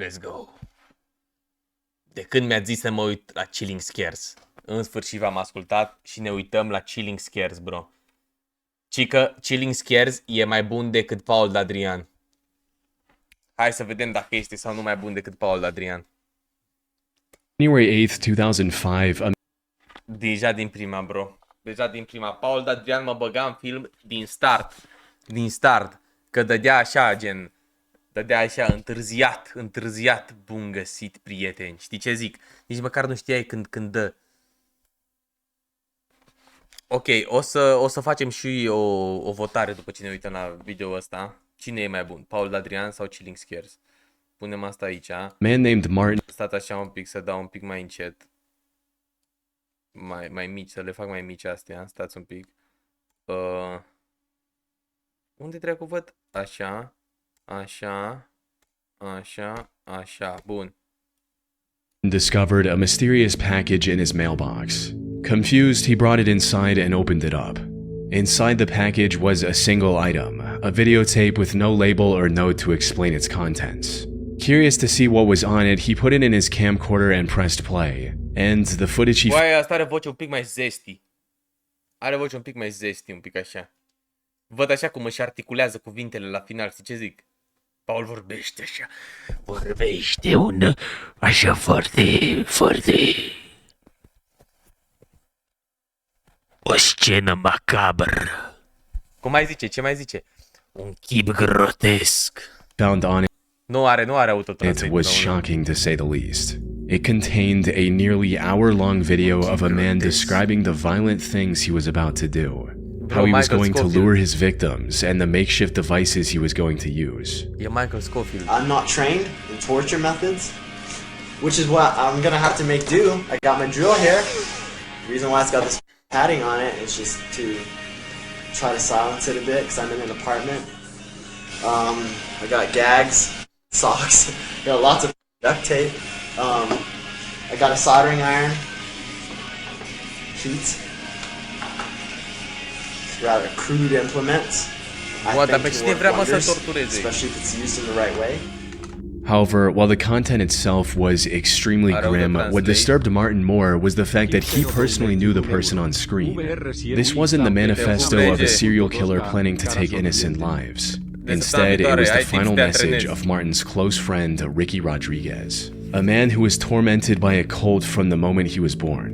Let's go. De când mi-a zis să mă uit la Chilling Scares. În sfârșit v-am ascultat și ne uităm la Chilling Scares, bro. Cică, Chilling Scares e mai bun decât Paul D'Adrian. Hai să vedem dacă este sau nu mai bun decât Paul D'Adrian. January 8th, 2005, Deja din prima, bro. Deja din prima. Paul D'Adrian mă băga în film din start. Din start. Că dădea așa, gen... Dădea așa, întârziat, bun găsit, prieteni. Știi ce zic? Nici măcar nu știai când dă. Ok, o să facem și o votare după ce ne uităm la video ăsta. Cine e mai bun? Paul D'Adrian sau Chilling Scares? Punem asta aici. man named Martin Stați așa un pic, să dau un pic mai încet. Mai mici, să le fac mai mici astea. Stați un pic. Unde dracu văd? Așa. Așa. Bun. discovered a mysterious package in his mailbox. Confused, he brought it inside and opened it up. Inside the package was a single item, a videotape with no label or note to explain its contents. Curious to see what was on it, he put it in his camcorder and pressed play. And the footage he Băi, asta are voce un pic mai zesty. Are voce un pic mai zesty, un pic așa. Văd așa cum își articulează cuvintele la final, știi ce zic? Paul vorbește așa. Vorbește așa foarte... O scenă macabră. Cum mai zice? Ce mai zice? Un chip grotesc. found on Nu are it autotranslate. was shocking to say the least. It contained a nearly hour-long video of a man describing the violent things he was about to do. How he was going to lure his victims and the makeshift devices he was going to use. E Michael Scofield. I'm not trained in torture methods, which is what I'm gonna have to make do. I got my drill here. The reason why it's got this padding on it is just to try to silence it a bit because I'm in an apartment. I got gags, socks, I got lots of duct tape. I got a soldering iron, sheets. It's rather crude implements. Bă, dar think pe can cine work vrea mă să wonders, tortureze? especially if it's used in the right way. However, while the content itself was extremely grim, what disturbed Martin more was the fact that he personally knew the person on screen. This wasn't the manifesto of a serial killer planning to take innocent lives. Instead, it was the final message of Martin's close friend, Ricky Rodriguez, a man who was tormented by a cult from the moment he was born.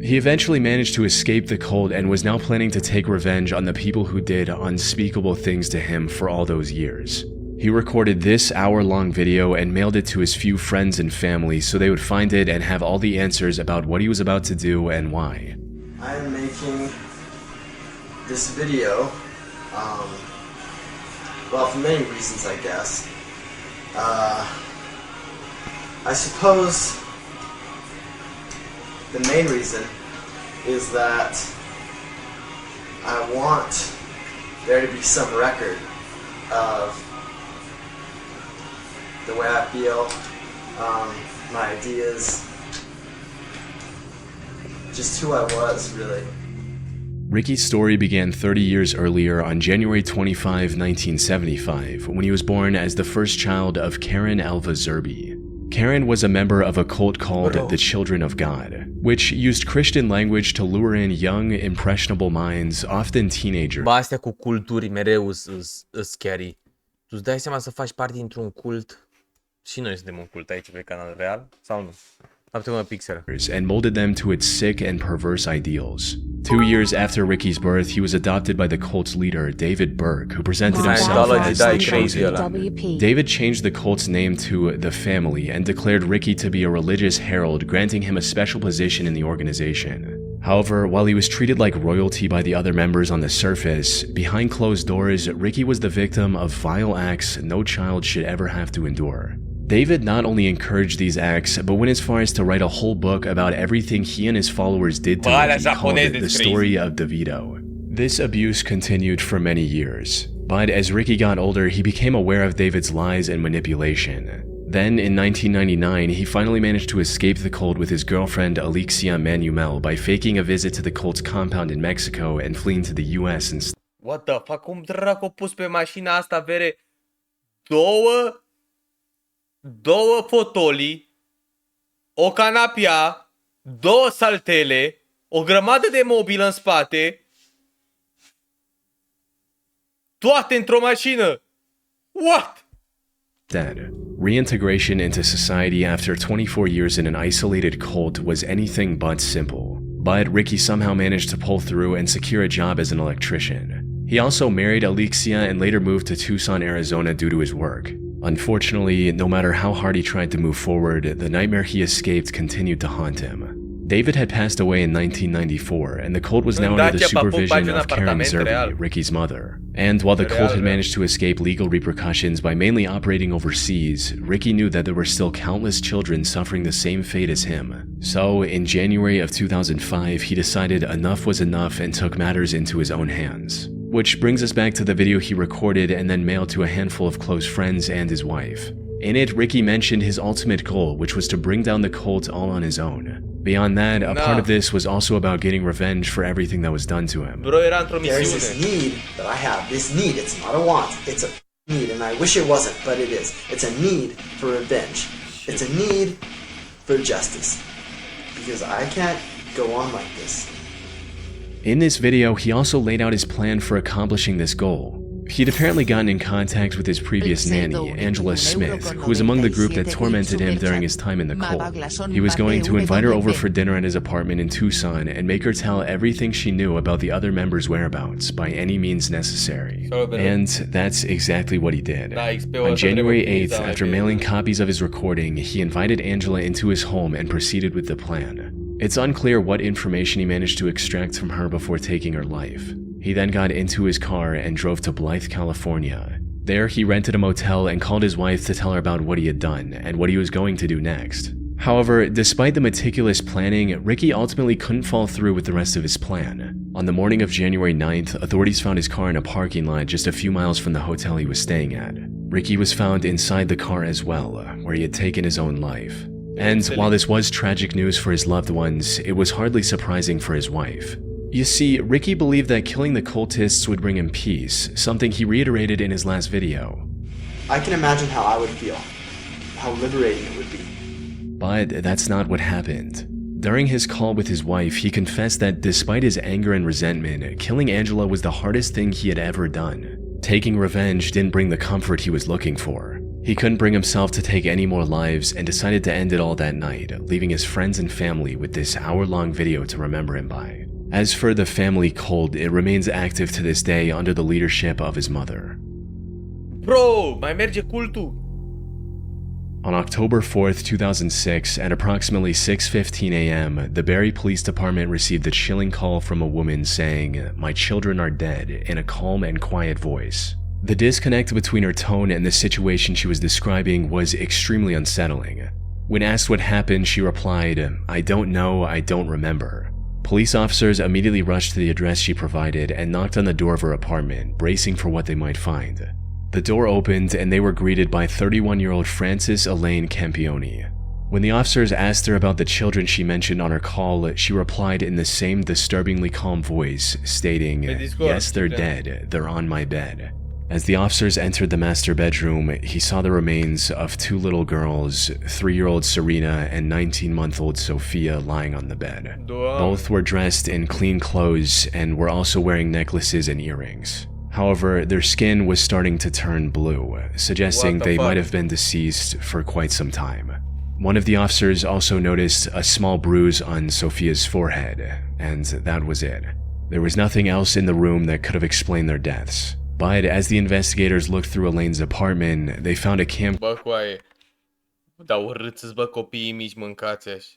He eventually managed to escape the cult and was now planning to take revenge on the people who did unspeakable things to him for all those years. He recorded this hour-long video and mailed it to his few friends and family so they would find it and have all the answers about what he was about to do and why. I am making this video, well, for many reasons, I guess. I suppose the main reason is that I want there to be some record of the way I feel, my ideas, just who I was, really. Ricky's story began 30 years earlier on January 25, 1975, when he was born as the first child of Karen Alva Zerby. Karen was a member of a cult called the Children of God, which used Christian language to lure in young, impressionable minds, often teenagers. Bă, astea cu culturi mereu îs scary. Tu îți dai seama să faci parte dintr-un cult? Și noi suntem un cult aici pe canal Real? Sau nu? Pixel. And molded them to its sick and perverse ideals. 2 years after Ricky's birth, he was adopted by the cult's leader, David Burke, who presented himself as the chosen. David changed the cult's name to The Family and declared Ricky to be a religious herald, granting him a special position in the organization. However, while he was treated like royalty by the other members on the surface, behind closed doors, Ricky was the victim of vile acts no child should ever have to endure. David not only encouraged these acts, but went as far as to write a whole book about everything he and his followers did to Ricky, called it The Story of DeVito. This abuse continued for many years, but as Ricky got older, he became aware of David's lies and manipulation. Then, in 1999, he finally managed to escape the cult with his girlfriend Alexia Manuel by faking a visit to the cult's compound in Mexico and fleeing to the US instead. What the fuck? Cum dracu pus pe mașina asta, vere? Două 2 fotolii, o canapea, 2 saltele, o grămadă de mobilă în spate, toate într-o mașină. What? Dead. Reintegration into society after 24 years in an isolated cult was anything but simple. But Ricky somehow managed to pull through and secure a job as an electrician. He also married Alexia and later moved to Tucson, Arizona due to his work. Unfortunately, no matter how hard he tried to move forward, the nightmare he escaped continued to haunt him. David had passed away in 1994, and the cult was now under the supervision of Karen Zerbe, Ricky's mother. And while the cult had managed to escape legal repercussions by mainly operating overseas, Ricky knew that there were still countless children suffering the same fate as him. So, in January of 2005, he decided enough was enough and took matters into his own hands. Which brings us back to the video he recorded and then mailed to a handful of close friends and his wife. In it, Ricky mentioned his ultimate goal, which was to bring down the cult all on his own. Beyond that, a part of this was also about getting revenge for everything that was done to him. There's this need that I have. This need, it's not a want, it's a need, and I wish it wasn't, but it is. It's a need for revenge. It's a need for justice. Because I can't go on like this. In this video, he also laid out his plan for accomplishing this goal. He'd apparently gotten in contact with his previous nanny, Angela Smith, who was among the group that tormented him during his time in the cult. He was going to invite her over for dinner at his apartment in Tucson and make her tell everything she knew about the other members' whereabouts by any means necessary. And that's exactly what he did. On January 8th, after mailing copies of his recording, he invited Angela into his home and proceeded with the plan. It's unclear what information he managed to extract from her before taking her life. He then got into his car and drove to Blythe, California. There, he rented a motel and called his wife to tell her about what he had done and what he was going to do next. However, despite the meticulous planning, Ricky ultimately couldn't follow through with the rest of his plan. On the morning of January 9th, authorities found his car in a parking lot just a few miles from the hotel he was staying at. Ricky was found inside the car as well, where he had taken his own life. And while this was tragic news for his loved ones, it was hardly surprising for his wife. You see, Ricky believed that killing the cultists would bring him peace, something he reiterated in his last video. I can imagine how I would feel, how liberating it would be. But that's not what happened. During his call with his wife, he confessed that despite his anger and resentment, killing Angela was the hardest thing he had ever done. Taking revenge didn't bring the comfort he was looking for. He couldn't bring himself to take any more lives and decided to end it all that night, leaving his friends and family with this hour-long video to remember him by. As for the family cult, it remains active to this day under the leadership of his mother. Bro, mai merge cultul? On October 4th, 2006, at approximately 6:15 a.m., the Barrie Police Department received a chilling call from a woman saying, "My children are dead," in a calm and quiet voice. The disconnect between her tone and the situation she was describing was extremely unsettling. When asked what happened, she replied, "I don't know, I don't remember." Police officers immediately rushed to the address she provided and knocked on the door of her apartment, bracing for what they might find. The door opened and they were greeted by 31-year-old Frances Elaine Campione. When the officers asked her about the children she mentioned on her call, she replied in the same disturbingly calm voice, stating, "Yes, they're dead. They're on my bed." As the officers entered the master bedroom, he saw the remains of 2 little girls, 3-year-old Serena and 19-month-old Sophia, lying on the bed. Both were dressed in clean clothes and were also wearing necklaces and earrings. However, their skin was starting to turn blue, suggesting they might have been deceased for quite some time. One of the officers also noticed a small bruise on Sophia's forehead, and that was it. There was nothing else in the room that could have explained their deaths. But as the investigators looked through Elaine's apartment, they found a cam. Bă, coaie. Dar urâți-ți, bă, copiii mici mâncați așa.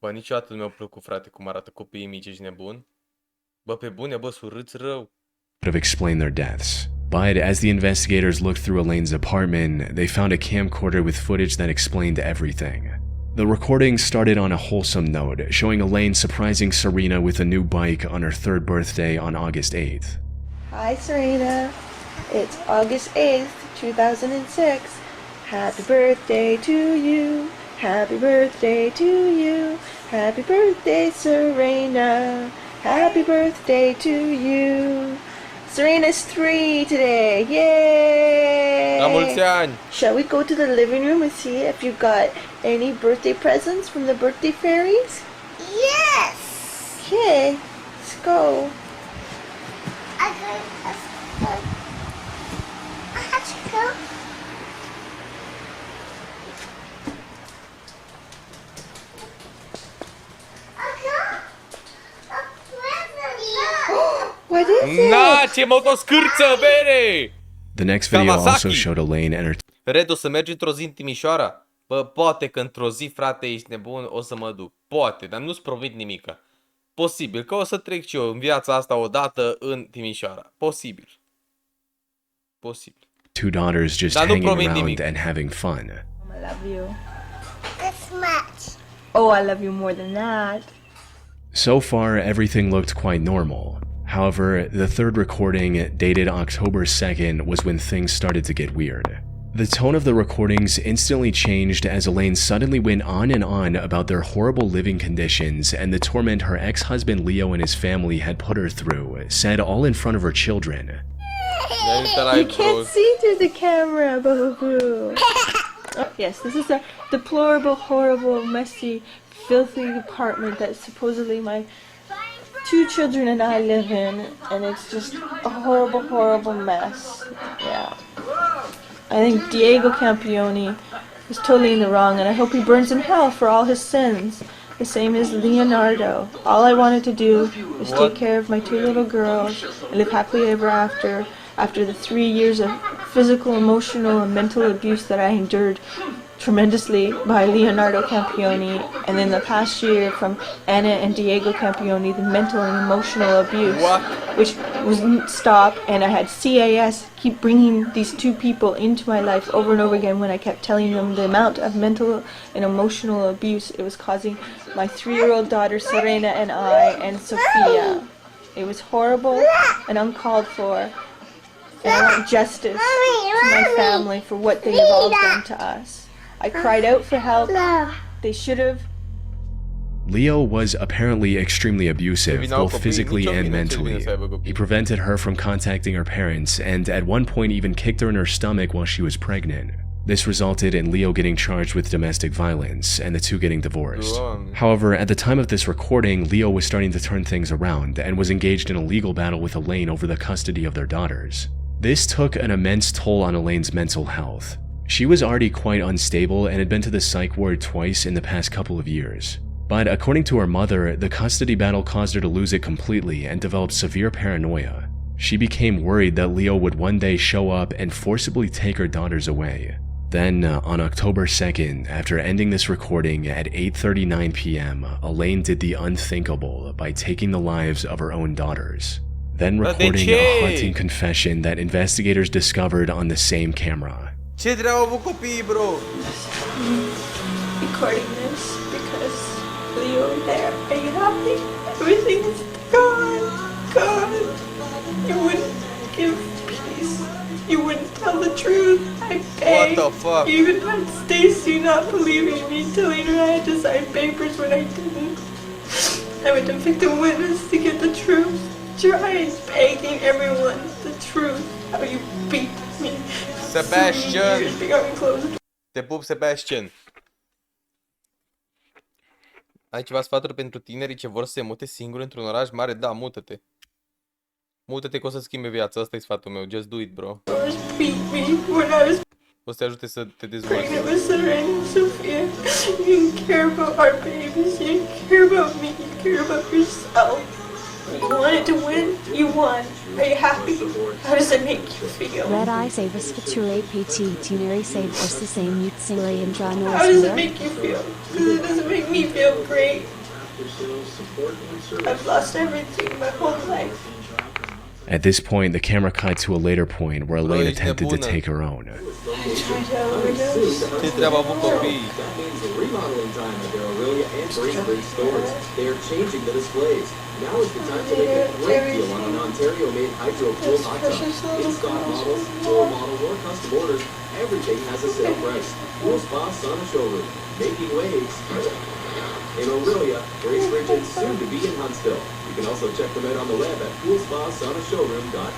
Bă, niciodată nu mi-au plăcut, frate, cum arată copiii mici, ești nebun? Bă, pe bune, bă, surâți rău. Could have explained their deaths. But as the investigators looked through Elaine's apartment, they found a camcorder with footage that explained everything. The recording started on a wholesome note, showing Elaine surprising Serena with a new bike on her 3rd birthday on August 8th. Hi Serena, it's August 8th, 2006. Happy birthday to you, happy birthday to you, happy birthday Serena, happy birthday to you. Serena's 3 today. Yay! La mulți ani! Shall we go to the living room and see if you got any birthday presents from the birthday fairies? Yes! Okay, let's go. I have to go. What is it? Na, ce motoscârță, bere! The next video also Kawasaki. showed Elaine and her Red, o să mergi într-o zi în Timișoara? Bă, poate că într-o zi, frate, ești nebun, o să mă duc. Poate, dar nu-ți promit nimica. Posibil, că o să trec și eu în viața asta odată în Timișoara. Posibil. Posibil. two daughters just Dar nu hanging promit around nimic. and having fun. I love you. This much. Oh, I love you more than that. So far, everything looked quite normal. However, the third recording, dated October 2nd, was when things started to get weird. The tone of the recordings instantly changed as Elaine suddenly went on and on about their horrible living conditions and the torment her ex-husband Leo and his family had put her through, said all in front of her children. You can't see through the camera, boo-hoo. Oh, yes, this is a deplorable, horrible, messy, filthy apartment that supposedly my 2 children and I live in, and it's just a horrible, horrible mess. Yeah. I think Diego Campione is totally in the wrong, and I hope he burns in hell for all his sins. The same as Leonardo. All I wanted to do was take care of my 2 little girls and live happily ever after the 3 years of physical, emotional, and mental abuse that I endured tremendously by Leonardo Campione, and then the past year from Anna and Diego Campione, the mental and emotional abuse, which wouldn't stop, and I had CAS keep bringing these 2 people into my life over and over again when I kept telling them the amount of mental and emotional abuse it was causing my 3-year-old daughter Serena and I and Sophia. It was horrible and uncalled for, and I want justice to my family for what they have all done to us. I cried out for help. They should have. Leo was apparently extremely abusive, both physically and mentally. He prevented her from contacting her parents, and at one point even kicked her in her stomach while she was pregnant. This resulted in Leo getting charged with domestic violence, and the 2 getting divorced. However, at the time of this recording, Leo was starting to turn things around, and was engaged in a legal battle with Elaine over the custody of their daughters. This took an immense toll on Elaine's mental health. She was already quite unstable and had been to the psych ward twice in the past couple of years. But according to her mother, the custody battle caused her to lose it completely and develop severe paranoia. She became worried that Leo would one day show up and forcibly take her daughters away. Then, on October 2nd, after ending this recording at 8:39 p.m., Elaine did the unthinkable by taking the lives of her own daughters. Then recording a haunting confession that investigators discovered on the same camera. Ce treabă cu copiii, bro? Recording this because Leo there. Are you happy? Everything's gone. You wouldn't give peace. You wouldn't tell the truth. I begged. What the fuck? You even had Stacy not believing me, telling her I had to sign papers when I didn't. I went to victim witness to get the truth. Trying, begging everyone the truth. How you beat me. Sebastian! Te pup, Sebastian! Ai ceva sfaturi pentru tinerii ce vor să se mute singuri într-un oraș mare? Da, mută-te. Mută-te că o să schimbe viața. Asta e sfatul meu. Just do it, bro. O să te ajute să te dezvolți. You didn't care about our babies. You didn't care about me. You care about yourself. You wanted to win. You won. Are you happy? How does it make you feel? Red eye savus future PT tineri save us the same mute singly and John How does it make you feel? Because it doesn't make me feel great. I've lost everything my whole life. At this point, the camera cut to a later point where Elaine attempted to take her own. I tried to overdose. Ce treabă cu copiii? Remodeling time at their Reale and Braintree stores. They are changing the displays. Now is the time to make a great deal on an Ontario-made hydro-cooled hot tub. In stock models, floor model, or custom orders, everything has a sale price. Cool Spa Sauna Showroom, making waves. in Aurelia, Bracebridge, and soon to be in Huntsville. You can also check them out on the web at poolspasaunashowroom.com.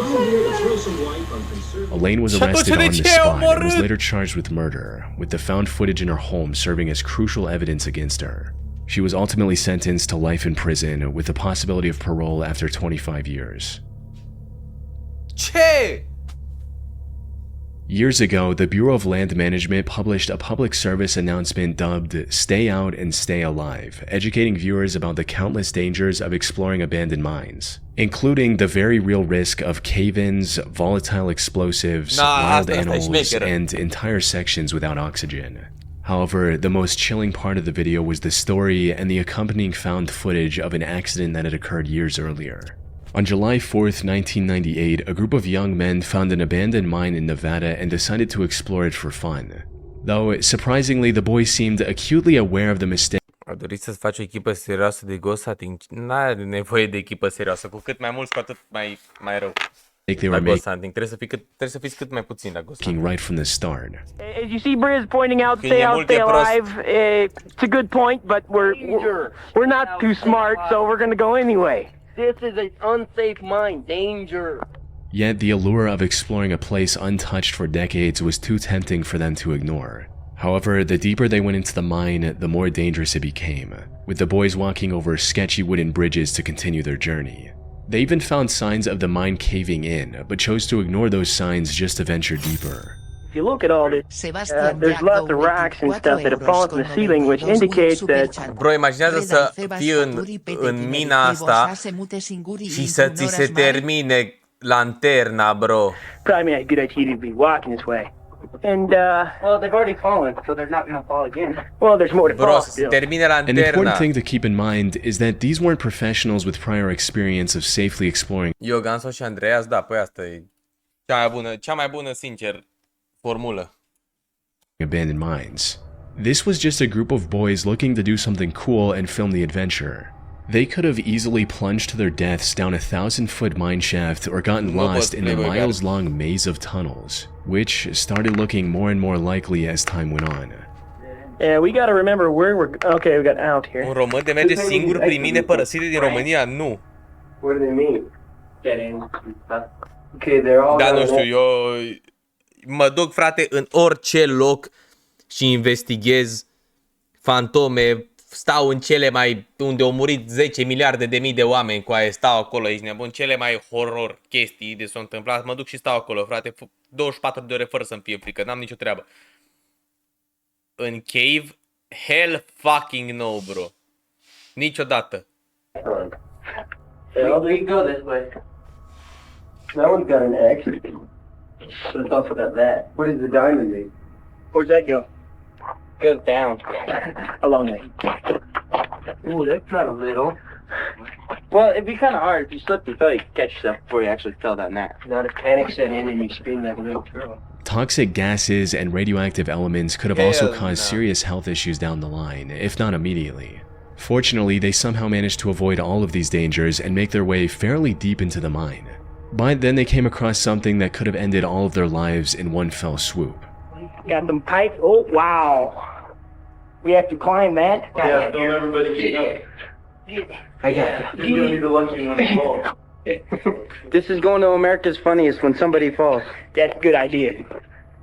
I'm here to throw some light on conservative. Elaine was arrested on the spot and was later charged with murder, with the found footage in her home serving as crucial evidence against her. She was ultimately sentenced to life in prison with the possibility of parole after 25 years. Ce? Years ago, the Bureau of Land Management published a public service announcement dubbed Stay Out and Stay Alive, educating viewers about the countless dangers of exploring abandoned mines, including the very real risk of cave-ins, volatile explosives, wild animals, and entire sections without oxygen. However, the most chilling part of the video was the story and the accompanying found footage of an accident that had occurred years earlier. On July 4th, 1998, a group of young men found an abandoned mine in Nevada and decided to explore it for fun. Though, surprisingly, the boys seemed acutely aware of the mistake. A dorit să-ți faci o echipă serioasă de ghost hunting? N-are nevoie de echipă serioasă. Cu cât mai mulți, cu atât mai rău. They were ghost hunting. Trebuie să fiți cât mai puțin la ghost hunting. Right from the start. As you see Briz pointing out, stay out, stay alive. It's a good point, but we're not too smart, so we're gonna go anyway. This is an unsafe mine. Danger. Yet the allure of exploring a place untouched for decades was too tempting for them to ignore. However, the deeper they went into the mine, the more dangerous it became, with the boys walking over sketchy wooden bridges to continue their journey. They even found signs of the mine caving in, but chose to ignore those signs just to venture deeper. If you look at all this, there's lots of racks and stuff that have fallen from the ceiling, which indicates that... Bro, imaginează să fii în mina asta și să ți se termine lanterna, bro. Probably a good idea to be walking this way. And, well, they've already fallen, so they're not gonna fall again. Well, there's more to fall. Bro, să se termine lanterna. An important thing to keep in mind is that these weren't professionals with prior experience of safely exploring. Eu, Ganso și Andreas, da, păi asta e cea mai bună, sincer, formulă. Abandoned mines. This was just a group of boys looking to do something cool and film the adventure. They could have easily plunged to their deaths down a 1,000-foot mine shaft or gotten lost in the miles-long maze of tunnels, which started looking more and more likely as time went on. Yeah, we gotta remember where we're... Okay, we got out here. Un român te merge singur prin mine părăsite din România? Nu. What do they mean? Getting... Okay, they're all... Da, nu știu, eu mă duc, frate, în orice loc și investighez fantome, stau în cele mai, unde au murit 10 miliarde de mii de oameni cu aia, stau acolo, ești nebun, cele mai horror chestii de s-au întâmplat, mă duc și stau acolo, frate, 24 de ore fără să-mi fie frică, n-am nicio treabă. În cave, hell fucking no, bro. Niciodată. Well, there you go this way. That one's got an X. But it's also got that. What does the diamond mean? Where's that go? Goes down. Along there. Ooh, that's not a little. Well, it'd be kind of hard if you slipped and fell. You could catch yourself before you actually fell down that. Not if panic set in and you scream like a little girl. Toxic gases and radioactive elements could have also caused serious health issues down the line, if not immediately. Fortunately, they somehow managed to avoid all of these dangers and make their way fairly deep into the mine. But then they came across something that could have ended all of their lives in one fell swoop. Got them pipes. Oh, wow. We have to climb that? Yeah, don't everybody get up. I got You're gonna be the lucky one to fall. This is going to America's Funniest when somebody falls. That's a good idea.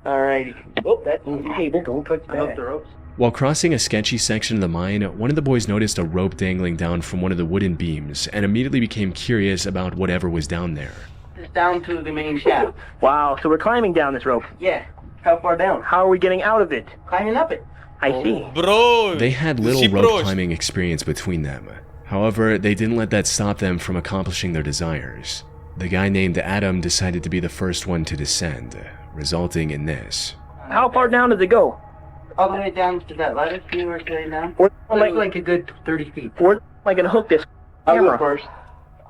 Alrighty. Oh, that's the table. Don't touch that. The ropes. While crossing a sketchy section of the mine, one of the boys noticed a rope dangling down from one of the wooden beams and immediately became curious about whatever was down there. It's down to the main shaft. Wow, so we're climbing down this rope. Yeah. How far down? How are we getting out of it? Climbing up it. I see. Bro! They had little rope climbing experience between them. However, they didn't let that stop them from accomplishing their desires. The guy named Adam decided to be the first one to descend, resulting in this. How far down does it go? All the way down to that ladder. You were going down? We're Like a good 30 feet. Where am I going to hook this I'll camera? go first.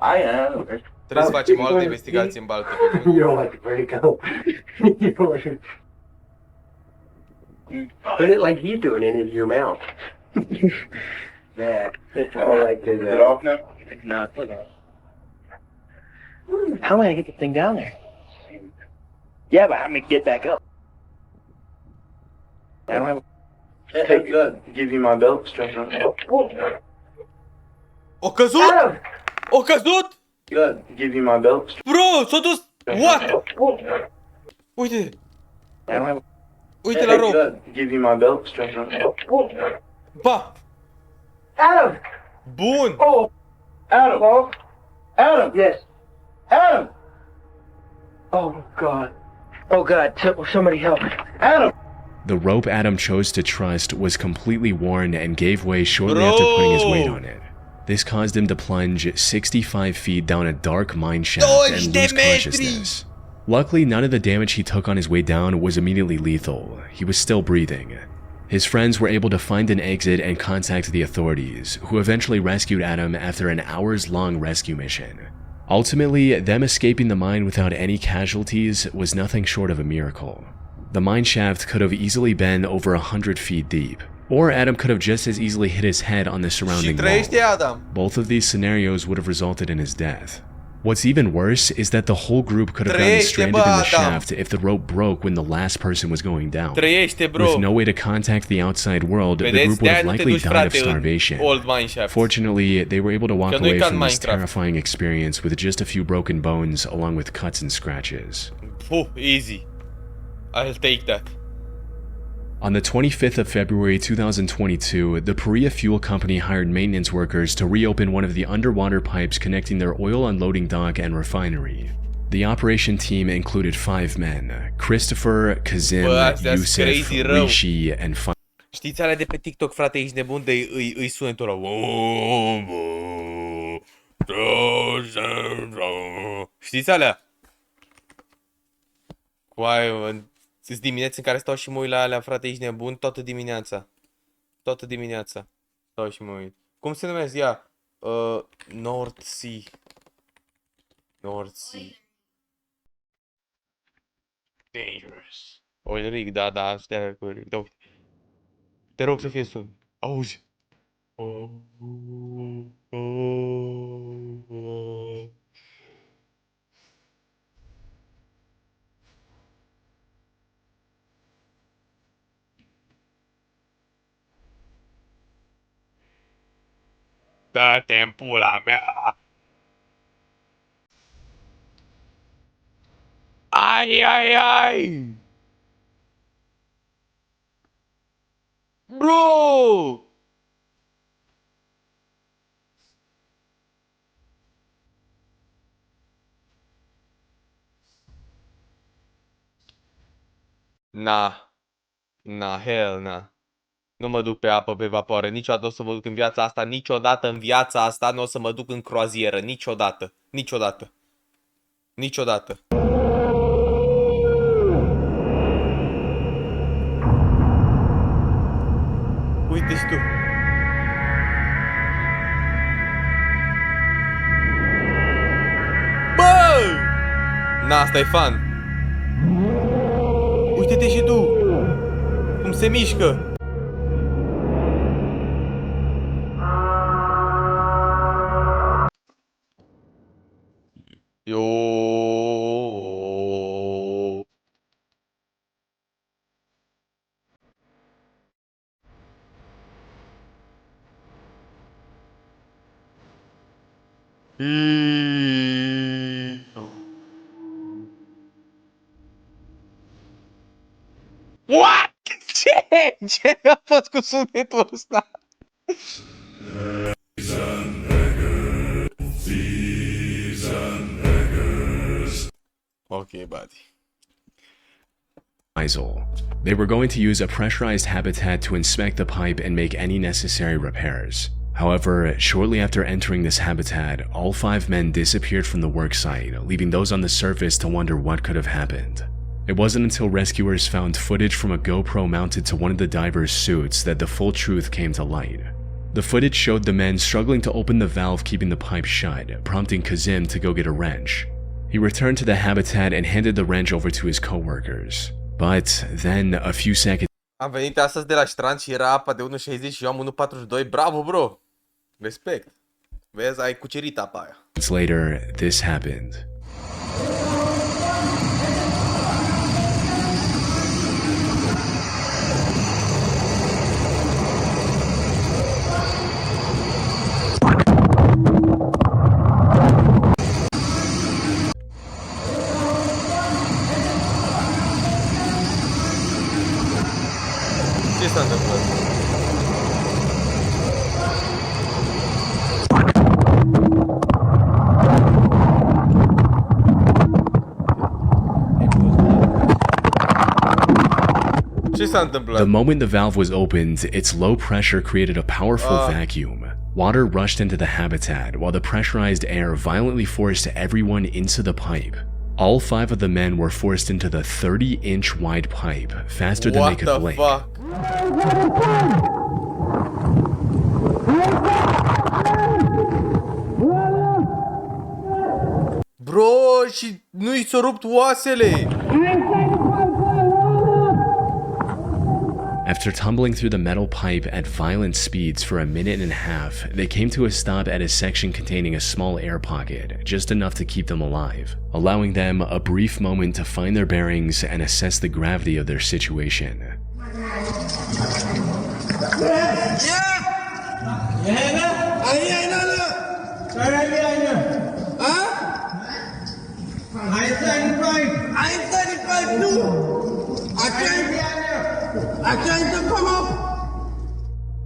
I am. Trebuie să facem o altă investigație în baltă. You don't like to break out. You don't like Put it like he's doing it in your mouth. Yeah. It's all like this. Is it off now? It's not. How am I going to get this thing down there? Yeah, but how am I going to get back up? I don't have... Hey, good. Give you my belt. Stretch on. O căzut? O căzut? Good. Give you my belt. Bro, s-a dus. What? Uite. Uite la rope. Good. Give you my belt. Stretch on. Ba. Adam! Bun. Oh! Adam! Oh? Adam! Yes. Adam! Oh, God. Oh, God. Somebody help. Adam! The rope Adam chose to trust was completely worn and gave way shortly after putting his weight on it. This caused him to plunge 65 feet down a dark mine shaft and lose consciousness. Luckily, none of the damage he took on his way down was immediately lethal. He was still breathing. His friends were able to find an exit and contact the authorities, who eventually rescued Adam after an hours-long rescue mission. Ultimately, them escaping the mine without any casualties was nothing short of a miracle. The mine shaft could have easily been over 100 feet deep, or Adam could have just as easily hit his head on the surrounding wall. Both of these scenarios would have resulted in his death. What's even worse is that the whole group could have gotten stranded in the shaft if the rope broke when the last person was going down. With no way to contact the outside world, the group would have likely died of starvation. Fortunately, they were able to walk away from this terrifying experience with just a few broken bones along with cuts and scratches. Oh, easy. I'll take that. On the 25th of February 2022, the Perea Fuel Company hired maintenance workers to reopen one of the underwater pipes connecting their oil unloading dock and refinery. The operation team included 5 men: Christopher, Kazim, Yusuf, Rishi, and Știți alea de pe TikTok, frate, ești nebun de îi sunetul ăla. Știți alea? Coai, sunt dimineți în care stau și mă uit la alea, frate, ești nebun, toată dimineața. Toată dimineața. Stau și mă uit. Cum se numește ea? North Sea. North Sea. Dangerous. Ulrich, da, stai cu Ulrich. Da, uite. Te rog să fie sun. Auzi. Dă-te în pula mea! Ai! Bro! Nah, hell nah. Nu mă duc pe apă, pe vapoare, niciodată o să mă duc în viața asta, niciodată în viața asta nu o să mă duc în croazieră, niciodată. Uite-și tu. Bă! Na, asta e fan. Uite-te și tu. Cum se mișcă. What? Ce a fost cu sunetul ăsta? Okay, buddy. They were going to use a pressurized habitat to inspect the pipe and make any necessary repairs. However, shortly after entering this habitat, all 5 men disappeared from the work site, leaving those on the surface to wonder what could have happened. It wasn't until rescuers found footage from a GoPro mounted to one of the divers' suits that the full truth came to light. The footage showed the men struggling to open the valve keeping the pipe shut, prompting Kazim to go get a wrench. He returned to the habitat and handed the wrench over to his co-workers. But then, a few seconds Am venit astăzi de la strand și era apa de 1,60 și eu am 1,42. Bravo, bro! Respect. Vezi, ai cucerit apa aia. later, this happened. Ce s-a întâmplat? The moment the valve was opened, its low pressure created a powerful vacuum. Water rushed into the habitat, while the pressurized air violently forced everyone into the pipe. All 5 of the men were forced into the 30-inch wide pipe, faster than they could blink. What the fuck? Bro, și nu-i s-au rupt oasele! After tumbling through the metal pipe at violent speeds for a minute and a half, they came to a stop at a section containing a small air pocket, just enough to keep them alive, allowing them a brief moment to find their bearings and assess the gravity of their situation.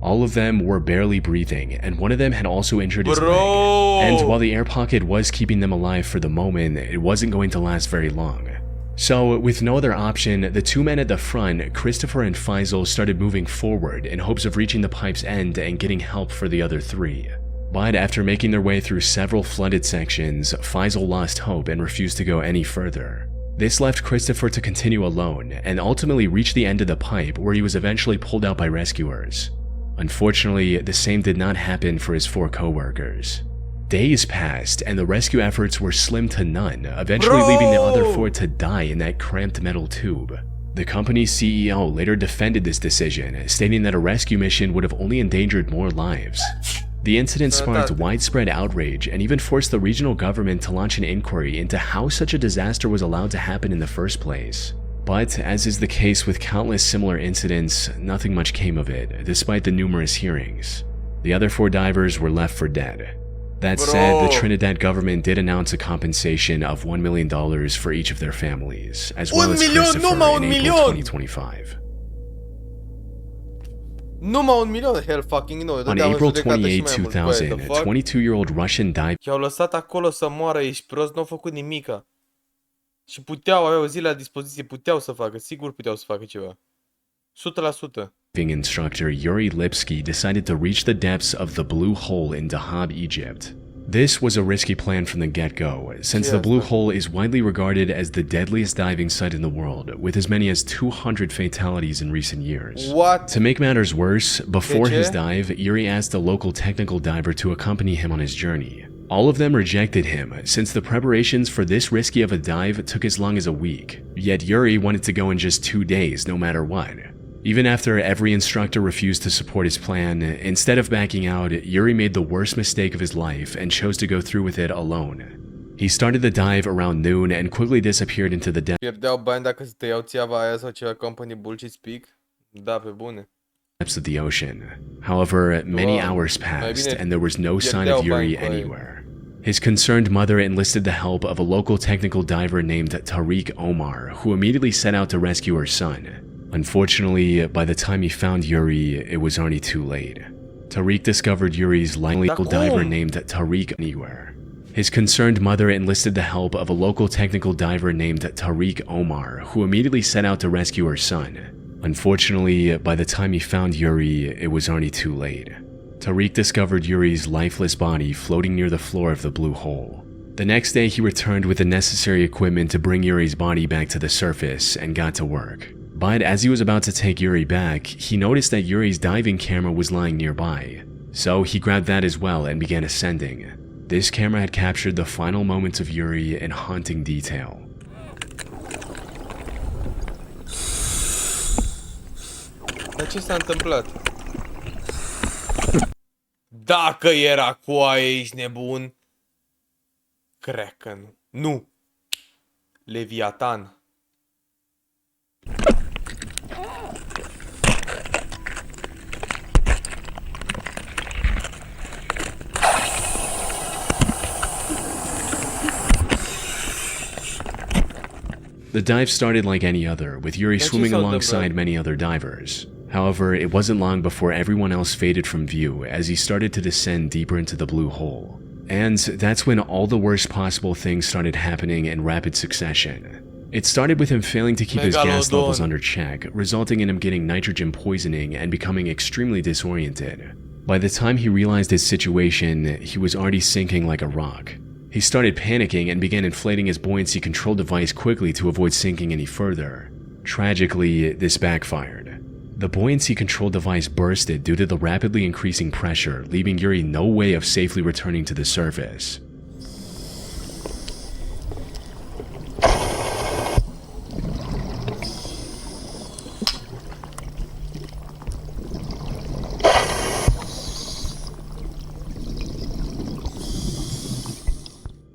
All of them were barely breathing, and one of them had also injured his leg. And while the air pocket was keeping them alive for the moment, it wasn't going to last very long. So, with no other option, the 2 men at the front, Christopher and Faisal, started moving forward in hopes of reaching the pipe's end and getting help for the other 3. But after making their way through several flooded sections, Faisal lost hope and refused to go any further. This left Christopher to continue alone and ultimately reach the end of the pipe, where he was eventually pulled out by rescuers. Unfortunately, the same did not happen for his 4 co-workers. Days passed and the rescue efforts were slim to none, eventually leaving the other 4 to die in that cramped metal tube. The company's CEO later defended this decision, stating that a rescue mission would have only endangered more lives. The incident sparked widespread outrage and even forced the regional government to launch an inquiry into how such a disaster was allowed to happen in the first place. But, as is the case with countless similar incidents, nothing much came of it, despite the numerous hearings. The other 4 divers were left for dead. That said, the Trinidad government did announce a compensation of $1 million for each of their families, as well as Christopher in April 2025. Numai 1 milion, hell fucking no. On April 28, 2000, 22-year-old Russian diver... I-au lăsat acolo să moară, ești prost, n-au făcut nimica. Și puteau, aveau o zi la dispoziție, puteau să facă, sigur puteau să facă ceva. 100%. Instructor Yuri Lipsky decided to reach the depths of the Blue Hole in Dahab, Egypt. This was a risky plan from the get-go, since the Blue Hole is widely regarded as the deadliest diving site in the world, with as many as 200 fatalities in recent years. What? To make matters worse, before his dive, Yuri asked a local technical diver to accompany him on his journey. All of them rejected him, since the preparations for this risky of a dive took as long as a week. Yet Yuri wanted to go in just 2 days, no matter what. Even after every instructor refused to support his plan, instead of backing out, Yuri made the worst mistake of his life and chose to go through with it alone. He started the dive around noon and quickly disappeared into the Pierdeau bani dacă se tăiau țeava aia sau ceva company bullshit speak? Da, pe bune. Depths of the ocean. However, many hours passed and there was no sign of Yuri anywhere. His concerned mother enlisted the help of a local technical diver named Tariq Omar, who immediately set out to rescue her son. Unfortunately, by the time he found Yuri, it was already too late. Tariq discovered Yuri's local diver named Tariq anywhere. His concerned mother enlisted the help of a local technical diver named Tariq Omar, who immediately set out to rescue her son. Unfortunately, by the time he found Yuri, it was already too late. Tariq discovered Yuri's lifeless body floating near the floor of the Blue Hole. The next day, he returned with the necessary equipment to bring Yuri's body back to the surface and got to work. But as he was about to take Yuri back, he noticed that Yuri's diving camera was lying nearby. So he grabbed that as well and began ascending. This camera had captured the final moments of Yuri in haunting detail. Dar ce s-a întâmplat? Dacă era coaie, ești nebun? Cred că nu. Nu! Leviatan. The dive started like any other, with Yuri swimming alongside many other divers. However, it wasn't long before everyone else faded from view as he started to descend deeper into the Blue Hole. And that's when all the worst possible things started happening in rapid succession. It started with him failing to keep his gas Megalodon. levels under check, resulting in him getting nitrogen poisoning and becoming extremely disoriented. By the time he realized his situation, he was already sinking like a rock. He started panicking and began inflating his buoyancy control device quickly to avoid sinking any further. Tragically, this backfired. The buoyancy control device bursted due to the rapidly increasing pressure, leaving Yuri no way of safely returning to the surface.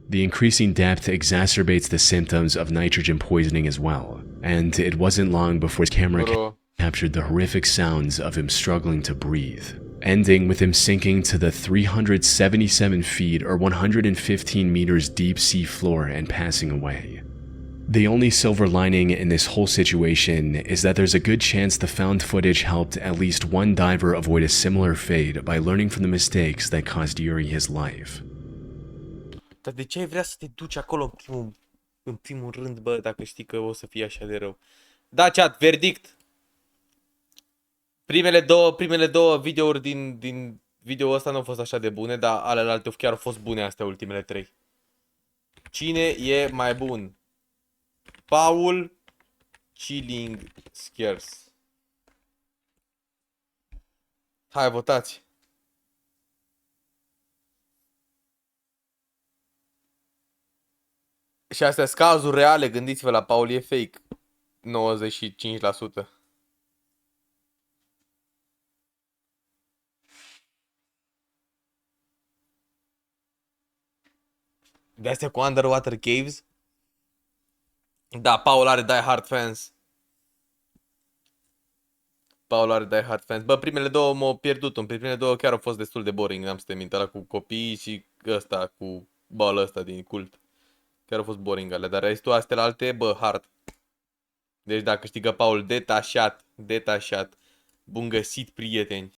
The increasing depth exacerbates the symptoms of nitrogen poisoning as well, and it wasn't long before his camera captured the horrific sounds of him struggling to breathe, ending with him sinking to the 377 feet or 115 meters deep sea floor and passing away. The only silver lining in this whole situation is that there's a good chance the found footage helped at least one diver avoid a similar fate by learning from the mistakes that cost Yuri his life. Dar de ce ai vrea să te duci acolo în primul rând, bă, dacă știi că o să fie așa de rău? Da, chat, verdict. Primele două videouri din video ăsta nu au fost așa de bune, dar alelalte chiar au fost bune astea ultimele 3. Cine e mai bun? Paul, Chilling Scares. Hai, votați. Și astea sunt cazuri reale, gândiți-vă, la Paul e fake. 95%. De astea cu Underwater Caves? Da, Paul are Die Hard fans. Paul are Die Hard fans. Bă, primele două m-au pierdut. În primele două chiar au fost destul de boring, n-am să te mint, ăla cu copiii și ăsta cu balul ăsta din cult. Chiar au fost boring alea, dar restul astea alte, bă, hard. Deci dacă câștigă Paul, detașat. Bun găsit, prieteni.